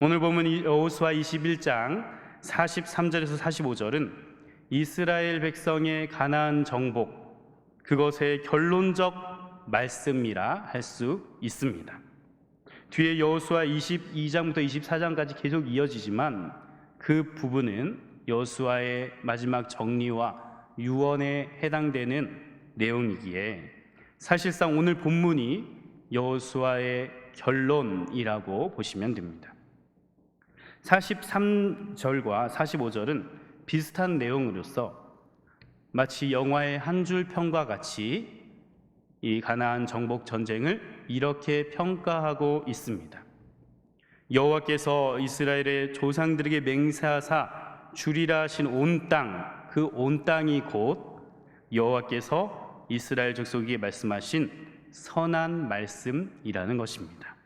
오늘 보면 여호수아 21장 43절에서 45절은 이스라엘 백성의 가나안 정복, 그것의 결론적 말씀이라 할 수 있습니다. 뒤에 여호수아 22장부터 24장까지 계속 이어지지만 그 부분은 여호수아의 마지막 정리와 유언에 해당되는 내용이기에 사실상 오늘 본문이 여호수아의 결론이라고 보시면 됩니다. 43절과 45절은 비슷한 내용으로서 마치 영화의 한 줄 평과 같이 이 가나안 정복 전쟁을 이렇게 평가하고 있습니다. 여호와께서 이스라엘의 조상들에게 맹세하사 주리라 하신 온 땅, 그 온 땅이 곧 여호와께서 이스라엘 족속에게 말씀하신 선한 말씀이라는 것입니다.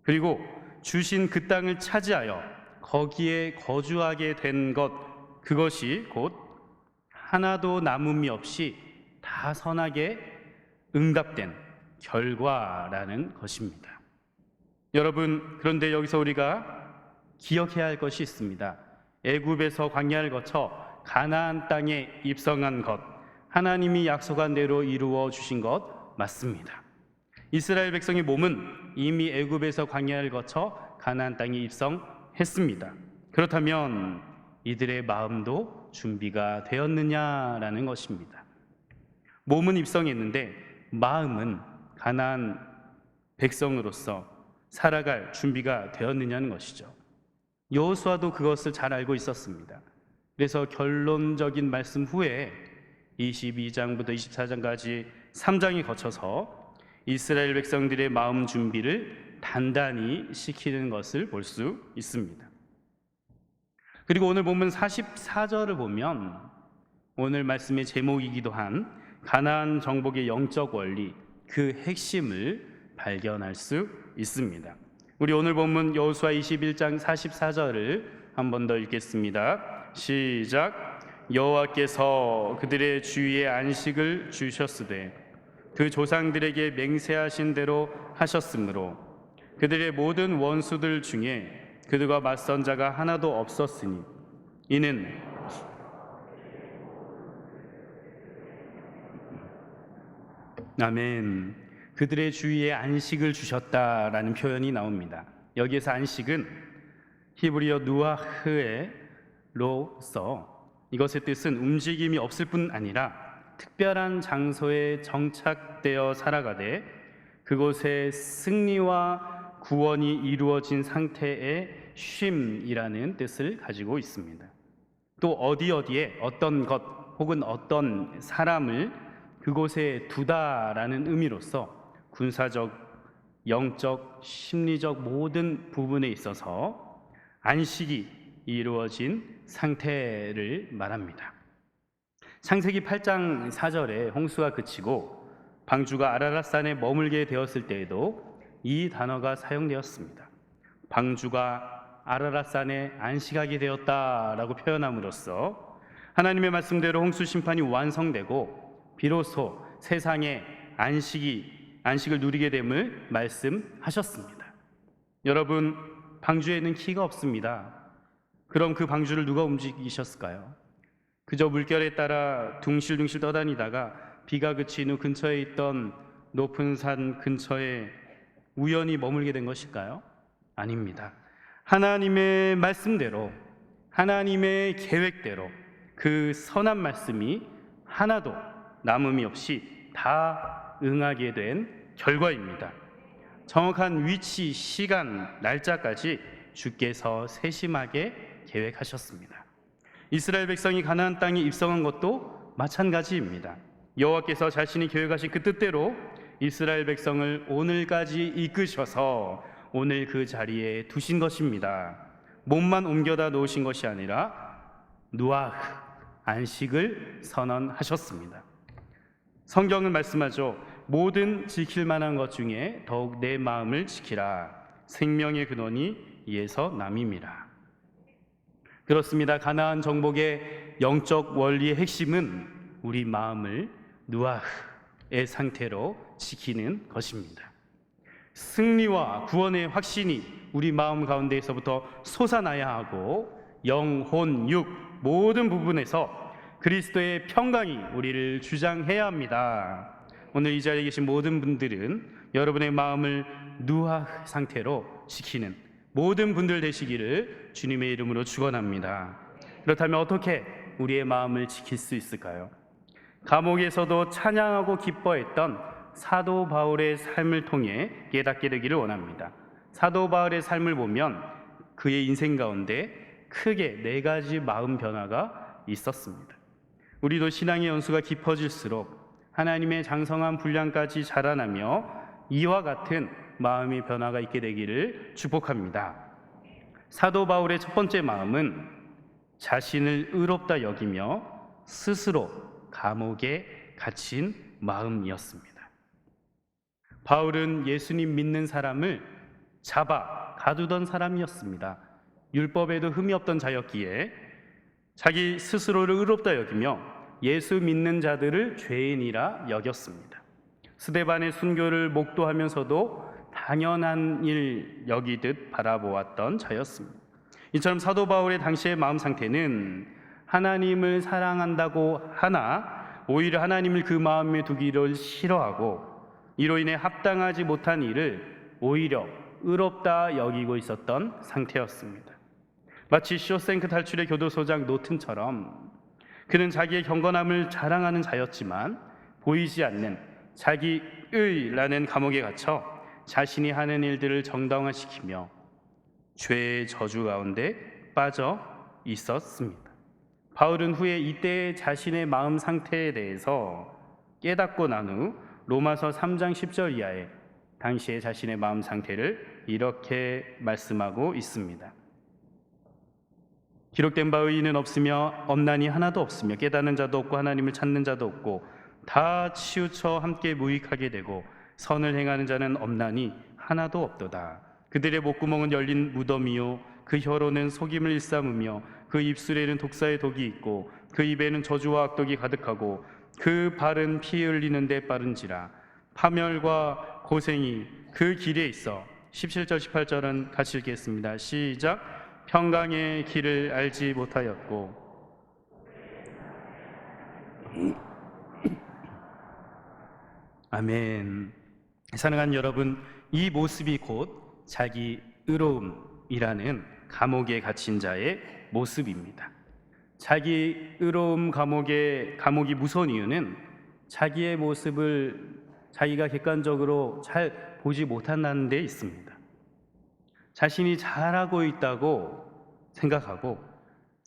그리고 주신 그 땅을 차지하여 거기에 거주하게 된 것, 그것이 곧 하나도 남음이 없이 다 선하게 응답된 결과라는 것입니다. 여러분, 그런데 여기서 우리가 기억해야 할 것이 있습니다. 애굽에서 광야를 거쳐 가나안 땅에 입성한 것, 하나님이 약속한 대로 이루어 주신 것 맞습니다. 이스라엘 백성의 몸은 이미 애굽에서 광야를 거쳐 가나안 땅에 입성했습니다. 그렇다면 이들의 마음도 준비가 되었느냐라는 것입니다. 몸은 입성했는데 마음은 가나안 백성으로서 살아갈 준비가 되었느냐는 것이죠. 여호수아도 그것을 잘 알고 있었습니다. 그래서 결론적인 말씀 후에 22장부터 24장까지 3장이 거쳐서 이스라엘 백성들의 마음 준비를 단단히 시키는 것을 볼 수 있습니다. 그리고 오늘 보면 44절을 보면 오늘 말씀의 제목이기도 한 가나안 정복의 영적 원리, 그 핵심을 발견할 수 있습니다. 우리 오늘 본문 여호수아 21장 44절을 한 번 더 읽겠습니다. 시작. 여호와께서 그들의 주위에 안식을 주셨으되 그 조상들에게 맹세하신 대로 하셨으므로 그들의 모든 원수들 중에 그들과 맞선 자가 하나도 없었으니 이는 아멘. 그들의 주위에 안식을 주셨다라는 표현이 나옵니다. 여기에서 안식은 히브리어 누아흐에로서 이것의 뜻은 움직임이 없을 뿐 아니라 특별한 장소에 정착되어 살아가되 그곳에 승리와 구원이 이루어진 상태의 쉼이라는 뜻을 가지고 있습니다. 또 어디에 어떤 것 혹은 어떤 사람을 그곳에 두다라는 의미로서 군사적, 영적, 심리적 모든 부분에 있어서 안식이 이루어진 상태를 말합니다. 창세기 8장 4절에 홍수가 그치고 방주가 아라랏산에 머물게 되었을 때에도 이 단어가 사용되었습니다. 방주가 아라랏산에 안식하게 되었다라고 표현함으로써 하나님의 말씀대로 홍수 심판이 완성되고 비로소 세상에 안식을 누리게 됨을 말씀하셨습니다. 여러분, 방주에는 키가 없습니다. 그럼 그 방주를 누가 움직이셨을까요? 그저 물결에 따라 둥실둥실 떠다니다가 비가 그친 후 근처에 있던 높은 산 근처에 우연히 머물게 된 것일까요? 아닙니다. 하나님의 말씀대로, 하나님의 계획대로 그 선한 말씀이 하나도 남음이 없이 다 응하게 된 결과입니다. 정확한 위치, 시간, 날짜까지 주께서 세심하게 계획하셨습니다. 이스라엘 백성이 가나안 땅에 입성한 것도 마찬가지입니다. 여호와께서 자신이 계획하신 그 뜻대로 이스라엘 백성을 오늘까지 이끄셔서 오늘 그 자리에 두신 것입니다. 몸만 옮겨다 놓으신 것이 아니라 누아흐, 안식을 선언하셨습니다. 성경은 말씀하죠. 모든 지킬 만한 것 중에 더욱 내 마음을 지키라. 생명의 근원이 이에서 남임이라. 그렇습니다. 가나안 정복의 영적 원리의 핵심은 우리 마음을 누아흐의 상태로 지키는 것입니다. 승리와 구원의 확신이 우리 마음 가운데에서부터 솟아나야 하고 영혼, 육 모든 부분에서 그리스도의 평강이 우리를 주장해야 합니다. 오늘 이 자리에 계신 모든 분들은 여러분의 마음을 누아 상태로 지키는 모든 분들 되시기를 주님의 이름으로 축원합니다. 그렇다면 어떻게 우리의 마음을 지킬 수 있을까요? 감옥에서도 찬양하고 기뻐했던 사도 바울의 삶을 통해 깨닫게 되기를 원합니다. 사도 바울의 삶을 보면 그의 인생 가운데 크게 4가지 마음 변화가 있었습니다. 우리도 신앙의 연수가 깊어질수록 하나님의 장성한 분량까지 자라나며 이와 같은 마음의 변화가 있게 되기를 축복합니다. 사도 바울의 첫 번째 마음은 자신을 의롭다 여기며 스스로 감옥에 갇힌 마음이었습니다. 바울은 예수님 믿는 사람을 잡아 가두던 사람이었습니다. 율법에도 흠이 없던 자였기에 자기 스스로를 의롭다 여기며 예수 믿는 자들을 죄인이라 여겼습니다. 스데반의 순교를 목도하면서도 당연한 일 여기듯 바라보았던 자였습니다. 이처럼 사도 바울의 당시의 마음 상태는 하나님을 사랑한다고 하나 오히려 하나님을 그 마음에 두기를 싫어하고 이로 인해 합당하지 못한 일을 오히려 의롭다 여기고 있었던 상태였습니다. 마치 쇼생크 탈출의 교도소장 노튼처럼 그는 자기의 경건함을 자랑하는 자였지만 보이지 않는 자기의라는 감옥에 갇혀 자신이 하는 일들을 정당화시키며 죄의 저주 가운데 빠져 있었습니다. 바울은 후에 이때의 자신의 마음 상태에 대해서 깨닫고 난 후 로마서 3장 10절 이하에 당시의 자신의 마음 상태를 이렇게 말씀하고 있습니다. 기록된 바 의인은 없으며 없나니 하나도 없으며 깨닫는 자도 없고 하나님을 찾는 자도 없고 다 치우쳐 함께 무익하게 되고 선을 행하는 자는 없나니 하나도 없도다. 그들의 목구멍은 열린 무덤이요 그 혀로는 속임을 일삼으며 그 입술에는 독사의 독이 있고 그 입에는 저주와 악독이 가득하고 그 발은 피 흘리는 데 빠른지라. 파멸과 고생이 그 길에 있어. 17절 18절은 같이 읽겠습니다. 시작. 평강의 길을 알지 못하였고 아멘. 사랑하는 여러분, 이 모습이 곧 자기 의로움이라는 감옥에 갇힌 자의 모습입니다. 자기 의로움 감옥이 무서운 이유는 자기의 모습을 자기가 객관적으로 잘 보지 못한다는 데 있습니다. 자신이 잘하고 있다고 생각하고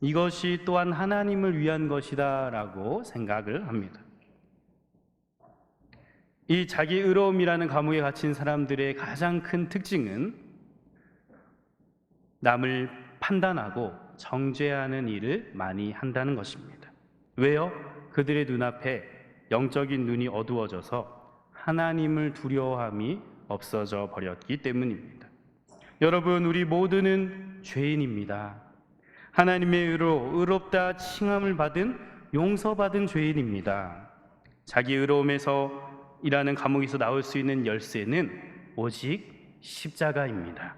이것이 또한 하나님을 위한 것이다 라고 생각을 합니다. 이 자기 의로움이라는 감옥에 갇힌 사람들의 가장 큰 특징은 남을 판단하고 정죄하는 일을 많이 한다는 것입니다. 왜요? 그들의 눈앞에 영적인 눈이 어두워져서 하나님을 두려워함이 없어져 버렸기 때문입니다. 여러분, 우리 모두는 죄인입니다. 하나님의 의로 의롭다 칭함을 받은 용서받은 죄인입니다. 자기 의로움에서 일하는 감옥에서 나올 수 있는 열쇠는 오직 십자가입니다.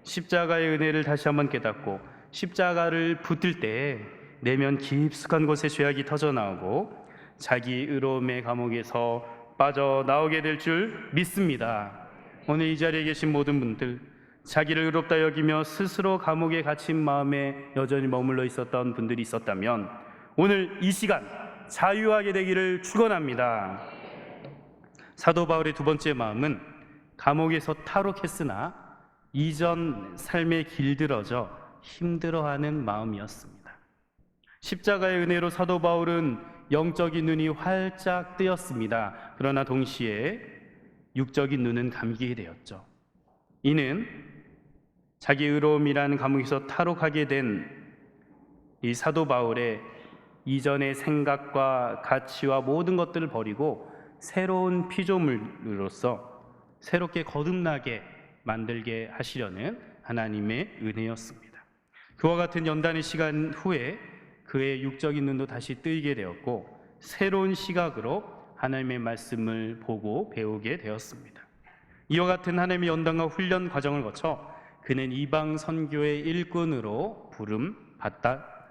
십자가의 은혜를 다시 한번 깨닫고 십자가를 붙들 때 내면 깊숙한 곳에 죄악이 터져나오고 자기 의로움의 감옥에서 빠져나오게 될 줄 믿습니다. 오늘 이 자리에 계신 모든 분들, 자기를 의롭다 여기며 스스로 감옥에 갇힌 마음에 여전히 머물러 있었던 분들이 있었다면 오늘 이 시간 자유하게 되기를 축원합니다. 사도 바울의 두 번째 마음은 감옥에서 탈옥했으나 이전 삶에 길들어져 힘들어하는 마음이었습니다. 십자가의 은혜로 사도 바울은 영적인 눈이 활짝 뜨였습니다. 그러나 동시에 육적인 눈은 감기게 되었죠. 이는 자기 의로움이라는 감옥에서 탈옥하게 된 이 사도 바울의 이전의 생각과 가치와 모든 것들을 버리고 새로운 피조물로서 새롭게 거듭나게 만들게 하시려는 하나님의 은혜였습니다. 그와 같은 연단의 시간 후에 그의 육적인 눈도 다시 뜨이게 되었고 새로운 시각으로 하나님의 말씀을 보고 배우게 되었습니다. 이와 같은 하나님의 연단과 훈련 과정을 거쳐 그는 이방 선교의 일꾼으로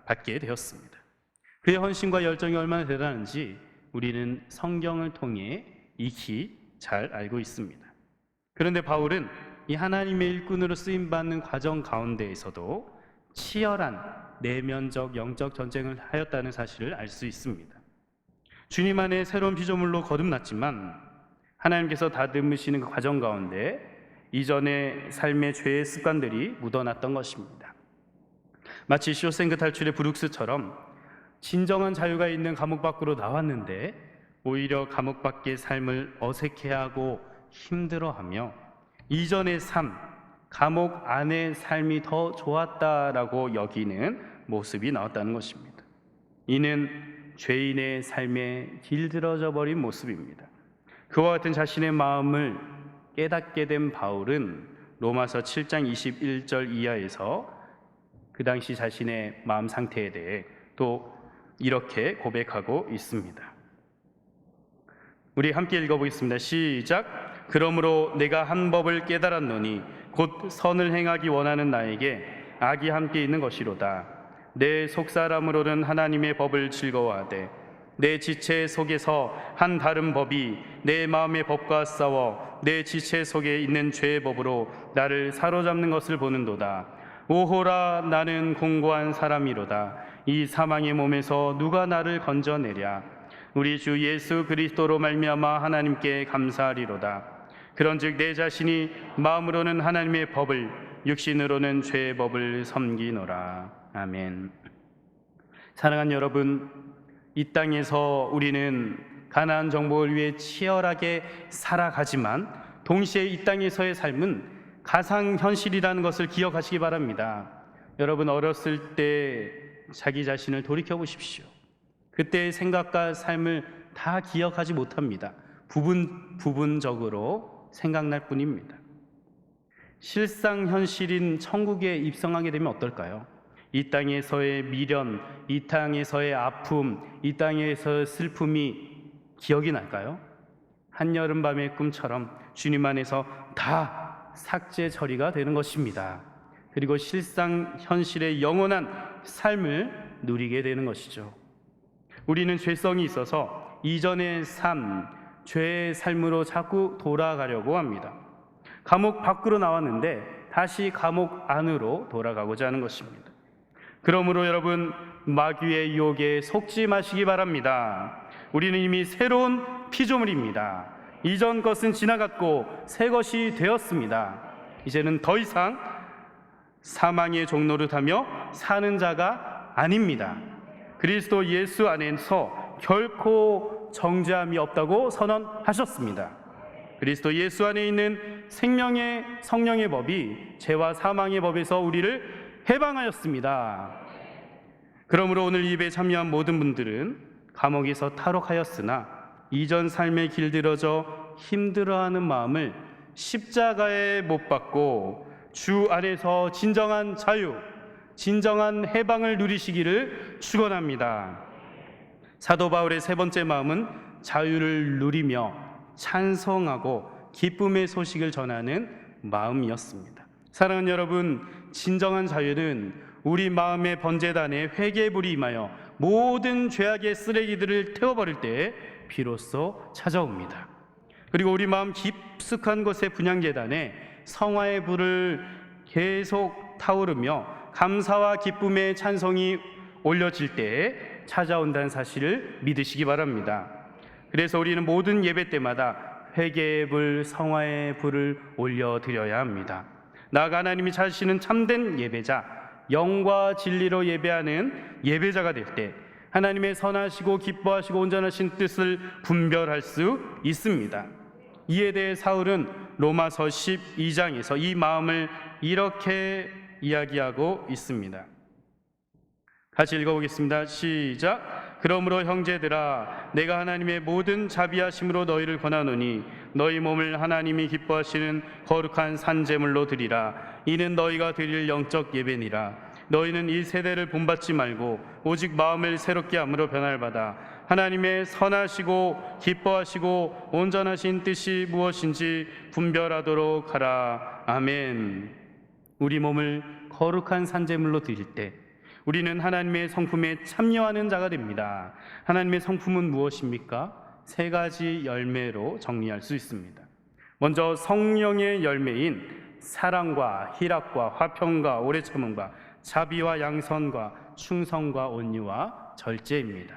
받게 되었습니다. 그의 헌신과 열정이 얼마나 대단한지 우리는 성경을 통해 익히 잘 알고 있습니다. 그런데 바울은 이 하나님의 일꾼으로 쓰임받는 과정 가운데에서도 치열한 내면적 영적 전쟁을 하였다는 사실을 알 수 있습니다. 주님 안에 새로운 피조물로 거듭났지만 하나님께서 다듬으시는 그 과정 가운데 이전의 삶의 죄의 습관들이 묻어났던 것입니다. 마치 쇼생크 탈출의 브룩스처럼 진정한 자유가 있는 감옥 밖으로 나왔는데 오히려 감옥 밖의 삶을 어색해하고 힘들어하며 이전의 삶, 감옥 안의 삶이 더 좋았다라고 여기는 모습이 나왔다는 것입니다. 이는 죄인의 삶에 길들어져 버린 모습입니다. 그와 같은 자신의 마음을 깨닫게 된 바울은 로마서 7장 21절 이하에서 그 당시 자신의 마음 상태에 대해 또 이렇게 고백하고 있습니다. 우리 함께 읽어보겠습니다. 시작. 그러므로 내가 한 법을 깨달았노니 곧 선을 행하기 원하는 나에게 악이 함께 있는 것이로다. 내 속사람으로는 하나님의 법을 즐거워하되 내 지체 속에서 한 다른 법이 내 마음의 법과 싸워 내 지체 속에 있는 죄의 법으로 나를 사로잡는 것을 보는도다. 오호라, 나는 공고한 사람이로다. 이 사망의 몸에서 누가 나를 건져내랴. 우리 주 예수 그리스도로 말미암아 하나님께 감사하리로다. 그런즉 내 자신이 마음으로는 하나님의 법을, 육신으로는 죄의 법을 섬기노라. 아멘. 사랑하는 여러분, 이 땅에서 우리는 가나안 정복을 위해 치열하게 살아가지만 동시에 이 땅에서의 삶은 가상현실이라는 것을 기억하시기 바랍니다. 여러분, 어렸을 때 자기 자신을 돌이켜 보십시오. 그때의 생각과 삶을 다 기억하지 못합니다. 부분적으로 생각날 뿐입니다. 실상 현실인 천국에 입성하게 되면 어떨까요? 이 땅에서의 미련, 이 땅에서의 아픔, 이 땅에서의 슬픔이 기억이 날까요? 한여름밤의 꿈처럼 주님 안에서 다 삭제 처리가 되는 것입니다. 그리고 실상 현실의 영원한 삶을 누리게 되는 것이죠. 우리는 죄성이 있어서 이전의 삶, 죄의 삶으로 자꾸 돌아가려고 합니다. 감옥 밖으로 나왔는데 다시 감옥 안으로 돌아가고자 하는 것입니다. 그러므로 여러분, 마귀의 유혹에 속지 마시기 바랍니다. 우리는 이미 새로운 피조물입니다. 이전 것은 지나갔고 새 것이 되었습니다. 이제는 더 이상 사망의 종로를 타며 사는 자가 아닙니다. 그리스도 예수 안에서 결코 정죄함이 없다고 선언하셨습니다. 그리스도 예수 안에 있는 생명의 성령의 법이 죄와 사망의 법에서 우리를 해방하였습니다. 그러므로 오늘 예배에 참여한 모든 분들은 감옥에서 탈옥하였으나 이전 삶에 길들여져 힘들어하는 마음을 십자가에 못 박고 주 안에서 진정한 자유, 진정한 해방을 누리시기를 축원합니다. 사도 바울의 세 번째 마음은 자유를 누리며 찬송하고 기쁨의 소식을 전하는 마음이었습니다. 사랑하는 여러분, 진정한 자유는 우리 마음의 번제단에 회개의 불이 임하여 모든 죄악의 쓰레기들을 태워버릴 때 비로소 찾아옵니다. 그리고 우리 마음 깊숙한 곳의 분향제단에 성화의 불을 계속 타오르며 감사와 기쁨의 찬송이 올려질 때에 찾아온다는 사실을 믿으시기 바랍니다. 그래서 우리는 모든 예배 때마다 회개의 불, 성화의 불을 올려드려야 합니다. 나아가 하나님이 찾으시는 참된 예배자, 영과 진리로 예배하는 예배자가 될 때 하나님의 선하시고 기뻐하시고 온전하신 뜻을 분별할 수 있습니다. 이에 대해 사울은 로마서 12장에서 이 마음을 이렇게 이야기하고 있습니다. 같이 읽어보겠습니다. 시작. 그러므로 형제들아, 내가 하나님의 모든 자비하심으로 너희를 권하노니 너희 몸을 하나님이 기뻐하시는 거룩한 산제물로 드리라. 이는 너희가 드릴 영적 예배니라. 너희는 이 세대를 본받지 말고 오직 마음을 새롭게 함으로 변화를 받아 하나님의 선하시고 기뻐하시고 온전하신 뜻이 무엇인지 분별하도록 하라. 아멘. 우리 몸을 거룩한 산제물로 드릴 때 우리는 하나님의 성품에 참여하는 자가 됩니다. 하나님의 성품은 무엇입니까? 세 가지 열매로 정리할 수 있습니다. 먼저 성령의 열매인 사랑과 희락과 화평과 오래 참음과 자비와 양선과 충성과 온유와 절제입니다.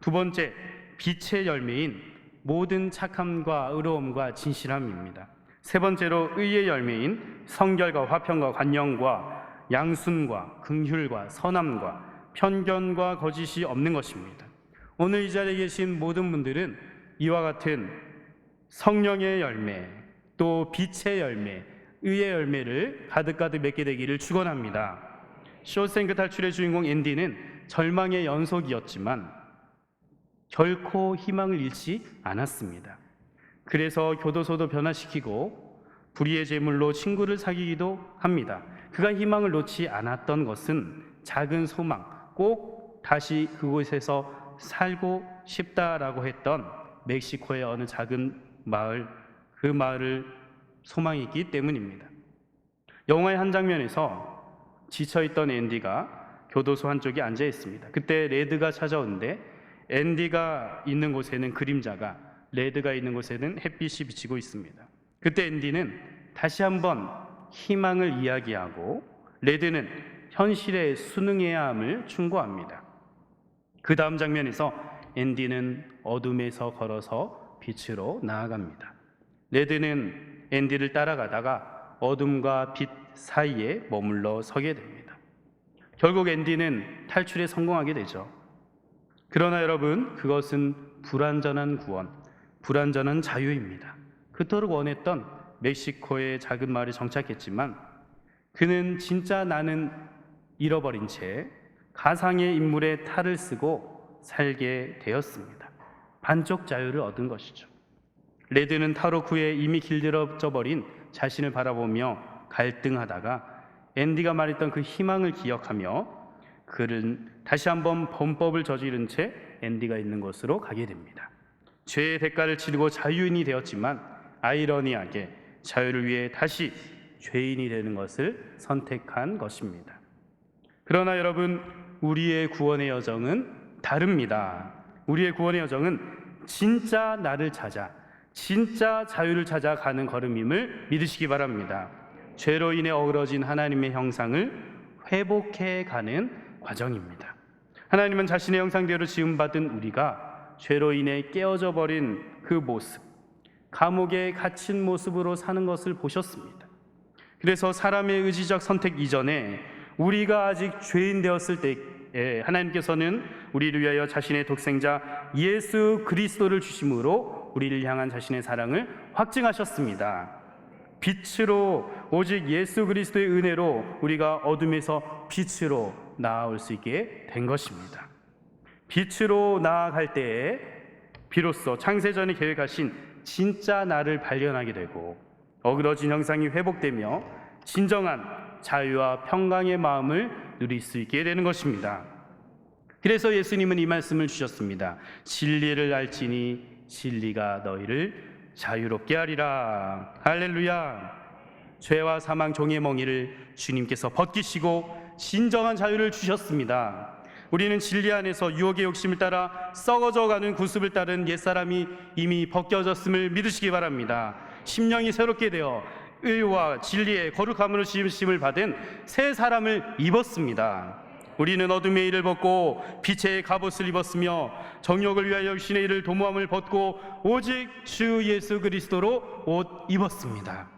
두 번째, 빛의 열매인 모든 착함과 의로움과 진실함입니다. 세 번째로 의의 열매인 성결과 화평과 관용과 양순과 긍휼과 선함과 편견과 거짓이 없는 것입니다. 오늘 이 자리에 계신 모든 분들은 이와 같은 성령의 열매, 또 빛의 열매, 의의 열매를 가득가득 맺게 되기를 축원합니다. 쇼생크 탈출의 주인공 앤디는 절망의 연속이었지만 결코 희망을 잃지 않았습니다. 그래서 교도소도 변화시키고 불의의 제물로 친구를 사귀기도 합니다. 그가 희망을 놓지 않았던 것은 작은 소망, 꼭 다시 그곳에서 살고 싶다라고 했던 멕시코의 어느 작은 마을, 그 마을을 소망이 있기 때문입니다. 영화의 한 장면에서 지쳐있던 앤디가 교도소 한쪽에 앉아 있습니다. 그때 레드가 찾아오는데 앤디가 있는 곳에는 그림자가, 레드가 있는 곳에는 햇빛이 비치고 있습니다. 그때 앤디는 다시 한번 희망을 이야기하고 레드는 현실에 순응해야 함을 충고합니다. 그 다음 장면에서 앤디는 어둠에서 걸어서 빛으로 나아갑니다. 레드는 앤디를 따라가다가 어둠과 빛 사이에 머물러 서게 됩니다. 결국 앤디는 탈출에 성공하게 되죠. 그러나 여러분, 그것은 불완전한 구원, 불완전한 자유입니다. 그토록 원했던 멕시코의 작은 마을에 정착했지만 그는 진짜 나는 잃어버린 채 가상의 인물의 탈을 쓰고 살게 되었습니다. 반쪽 자유를 얻은 것이죠. 레드는 탈옥 후에 이미 길들여져 버린 자신을 바라보며 갈등하다가 앤디가 말했던 그 희망을 기억하며 그는 다시 한번 범법을 저지른 채 앤디가 있는 곳으로 가게 됩니다. 죄의 대가를 치르고 자유인이 되었지만 아이러니하게 자유를 위해 다시 죄인이 되는 것을 선택한 것입니다. 그러나 여러분, 우리의 구원의 여정은 다릅니다. 우리의 구원의 여정은 진짜 나를 찾아, 진짜 자유를 찾아 가는 걸음임을 믿으시기 바랍니다. 죄로 인해 어그러진 하나님의 형상을 회복해 가는 과정입니다. 하나님은 자신의 형상대로 지음받은 우리가 죄로 인해 깨어져 버린 그 모습, 감옥에 갇힌 모습으로 사는 것을 보셨습니다. 그래서 사람의 의지적 선택 이전에 우리가 아직 죄인 되었을 때에 하나님께서는 우리를 위하여 자신의 독생자 예수 그리스도를 주심으로 우리를 향한 자신의 사랑을 확증하셨습니다. 빛으로, 오직 예수 그리스도의 은혜로 우리가 어둠에서 빛으로 나아올 수 있게 된 것입니다. 빛으로 나아갈 때에 비로소 창세전에 계획하신 진짜 나를 발견하게 되고 어그러진 형상이 회복되며 진정한 자유와 평강의 마음을 누릴 수 있게 되는 것입니다. 그래서 예수님은 이 말씀을 주셨습니다. 진리를 알지니 진리가 너희를 자유롭게 하리라. 할렐루야. 죄와 사망 종의 멍에를 주님께서 벗기시고 진정한 자유를 주셨습니다. 우리는 진리 안에서 유혹의 욕심을 따라 썩어져가는 구습을 따른 옛사람이 이미 벗겨졌음을 믿으시기 바랍니다. 심령이 새롭게 되어 의와 진리의 거룩함으로 지으심을 받은 새 사람을 입었습니다. 우리는 어둠의 일을 벗고 빛의 갑옷을 입었으며 정욕을 위하여 신의 일을 도모함을 벗고 오직 주 예수 그리스도로 옷 입었습니다.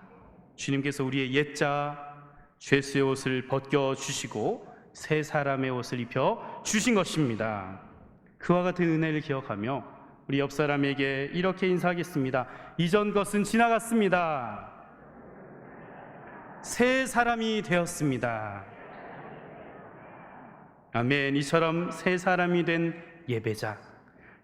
주님께서 우리의 옛자 죄수의 옷을 벗겨 주시고 새 사람의 옷을 입혀 주신 것입니다. 그와 같은 은혜를 기억하며 우리 옆 사람에게 이렇게 인사하겠습니다. 이전 것은 지나갔습니다. 새 사람이 되었습니다. 아멘. 이처럼 새 사람이 된 예배자,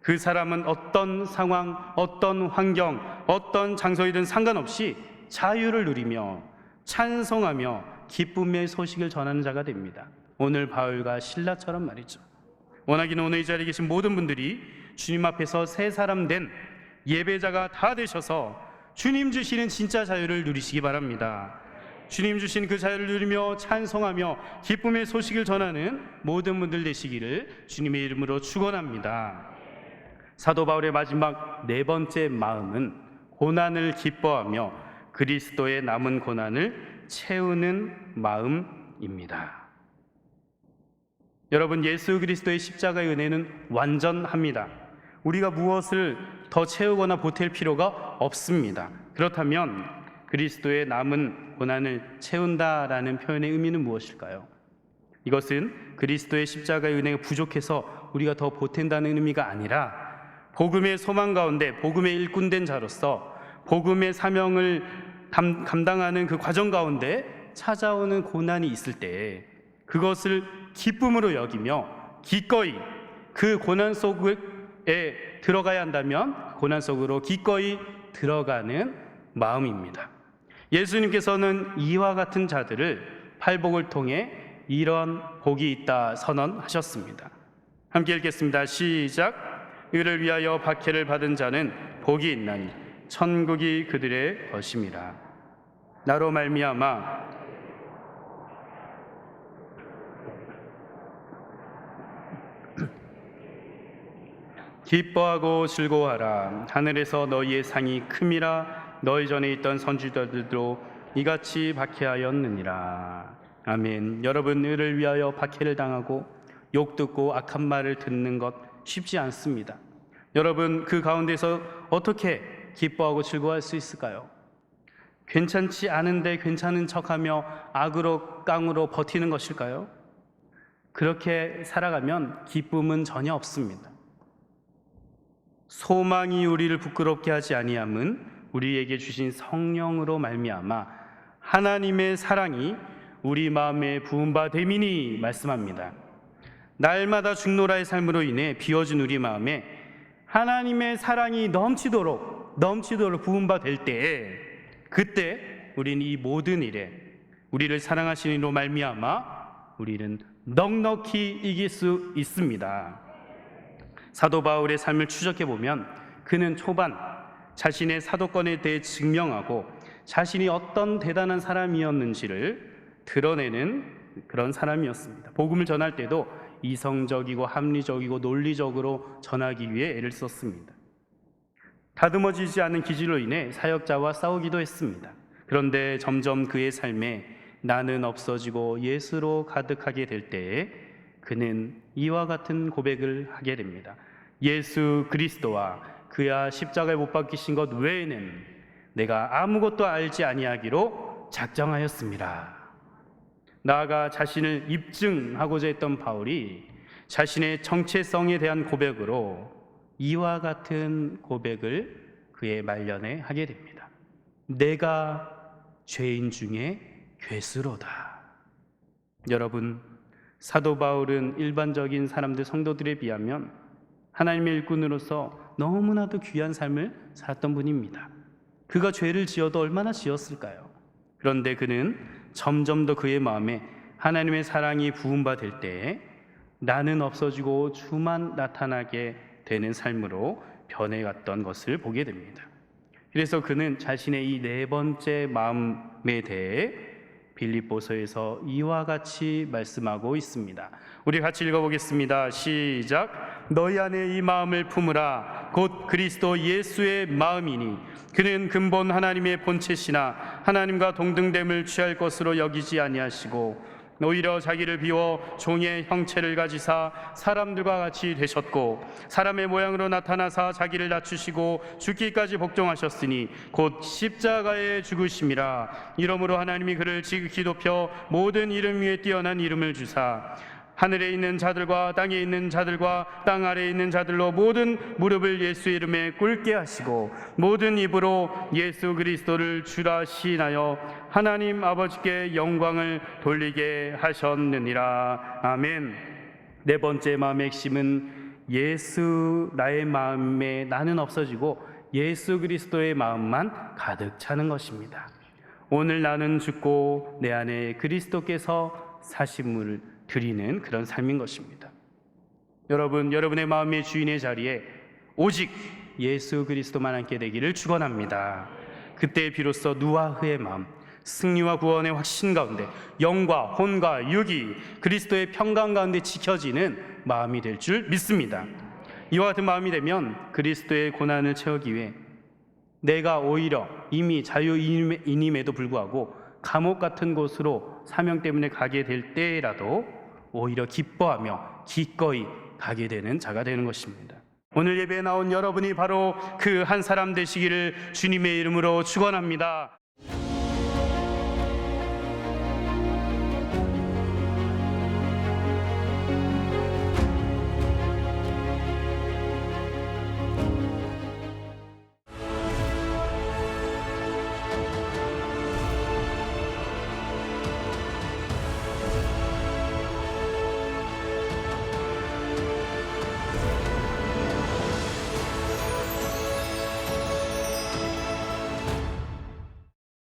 그 사람은 어떤 상황, 어떤 환경, 어떤 장소이든 상관없이 자유를 누리며 찬송하며 기쁨의 소식을 전하는 자가 됩니다. 오늘 바울과 실라처럼 말이죠. 원하기는 오늘 이 자리에 계신 모든 분들이 주님 앞에서 새 사람 된 예배자가 다 되셔서 주님 주시는 진짜 자유를 누리시기 바랍니다. 주님 주신 그 자유를 누리며 찬송하며 기쁨의 소식을 전하는 모든 분들 되시기를 주님의 이름으로 축원합니다. 사도 바울의 마지막 네 번째 마음은 고난을 기뻐하며 그리스도의 남은 고난을 채우는 마음입니다. 여러분, 예수 그리스도의 십자가의 은혜는 완전합니다. 우리가 무엇을 더 채우거나 보탤 필요가 없습니다. 그렇다면 그리스도의 남은 고난을 채운다라는 표현의 의미는 무엇일까요? 이것은 그리스도의 십자가의 은혜가 부족해서 우리가 더 보탠다는 의미가 아니라 복음의 소망 가운데 복음의 일꾼된 자로서 복음의 사명을 감당하는 그 과정 가운데 찾아오는 고난이 있을 때 그것을 기쁨으로 여기며 기꺼이 그 고난 속에 들어가야 한다면 고난 속으로 기꺼이 들어가는 마음입니다. 예수님께서는 이와 같은 자들을 팔복을 통해 이런 복이 있다 선언하셨습니다. 함께 읽겠습니다. 시작. 의를 위하여 박해를 받은 자는 복이 있나니 천국이 그들의 것임이라. 나로 말미암아 기뻐하고 즐거워하라. 하늘에서 너희의 상이 큼이라. 너희 전에 있던 선지자들도 이같이 박해하였느니라. 아멘. 여러분, 의를 위하여 박해를 당하고 욕 듣고 악한 말을 듣는 것 쉽지 않습니다. 여러분, 그 가운데서 어떻게 기뻐하고 즐거워할 수 있을까요? 괜찮지 않은데 괜찮은 척하며 악으로 깡으로 버티는 것일까요? 그렇게 살아가면 기쁨은 전혀 없습니다. 소망이 우리를 부끄럽게 하지 아니함은 우리에게 주신 성령으로 말미암아 하나님의 사랑이 우리 마음에 부은 바 됨이니 말씀합니다. 날마다 죽노라의 삶으로 인해 비워진 우리 마음에 하나님의 사랑이 넘치도록 부은 바 될 때에 그때 우리는 이 모든 일에 우리를 사랑하시는 이로 말미암아 우리는 넉넉히 이길 수 있습니다. 사도 바울의 삶을 추적해 보면 그는 초반 자신의 사도권에 대해 증명하고 자신이 어떤 대단한 사람이었는지를 드러내는 그런 사람이었습니다. 복음을 전할 때도 이성적이고 합리적이고 논리적으로 전하기 위해 애를 썼습니다. 다듬어지지 않은 기질로 인해 사역자와 싸우기도 했습니다. 그런데 점점 그의 삶에 나는 없어지고 예수로 가득하게 될 때에 그는 이와 같은 고백을 하게 됩니다. 예수 그리스도와 그야 십자가에 못 박히신 것 외에는 내가 아무것도 알지 아니하기로 작정하였습니다. 나아가 자신을 입증하고자 했던 바울이 자신의 정체성에 대한 고백으로 이와 같은 고백을 그의 말년에 하게 됩니다. 내가 죄인 중에 괴수로다. 여러분, 사도 바울은 일반적인 사람들, 성도들에 비하면 하나님의 일꾼으로서 너무나도 귀한 삶을 살았던 분입니다. 그가 죄를 지어도 얼마나 지었을까요? 그런데 그는 점점 더 그의 마음에 하나님의 사랑이 부은 바 될 때에 나는 없어지고 주만 나타나게 되는 삶으로 변해갔던 것을 보게 됩니다. 그래서 그는 자신의 이 네 번째 마음에 대해 빌립보서에서 이와 같이 말씀하고 있습니다. 우리 같이 읽어보겠습니다. 시작. 너희 안에 이 마음을 품으라. 곧 그리스도 예수의 마음이니 그는 근본 하나님의 본체시나 하나님과 동등됨을 취할 것으로 여기지 아니하시고 오히려 자기를 비워 종의 형체를 가지사 사람들과 같이 되셨고 사람의 모양으로 나타나사 자기를 낮추시고 죽기까지 복종하셨으니 곧 십자가에 죽으심이라. 이러므로 하나님이 그를 지극히 높여 모든 이름 위에 뛰어난 이름을 주사 하늘에 있는 자들과 땅에 있는 자들과 땅 아래에 있는 자들로 모든 무릎을 예수 이름에 꿇게 하시고 모든 입으로 예수 그리스도를 주라 시인하여 하나님 아버지께 영광을 돌리게 하셨느니라. 아멘. 네 번째 마음의 핵심은 예수, 나의 마음에 나는 없어지고 예수 그리스도의 마음만 가득 차는 것입니다. 오늘 나는 죽고 내 안에 그리스도께서 사심을 드리는 그런 삶인 것입니다. 여러분, 여러분의 마음의 주인의 자리에 오직 예수 그리스도만 함께 되기를 축원합니다. 그때 비로소 누아흐의 마음, 승리와 구원의 확신 가운데 영과 혼과 육이 그리스도의 평강 가운데 지켜지는 마음이 될 줄 믿습니다. 이와 같은 마음이 되면 그리스도의 고난을 채우기 위해 내가 오히려 이미 자유인임에도 불구하고 감옥 같은 곳으로 사명 때문에 가게 될 때라도 오히려 기뻐하며 기꺼이 가게 되는 자가 되는 것입니다. 오늘 예배에 나온 여러분이 바로 그 한 사람 되시기를 주님의 이름으로 축원합니다.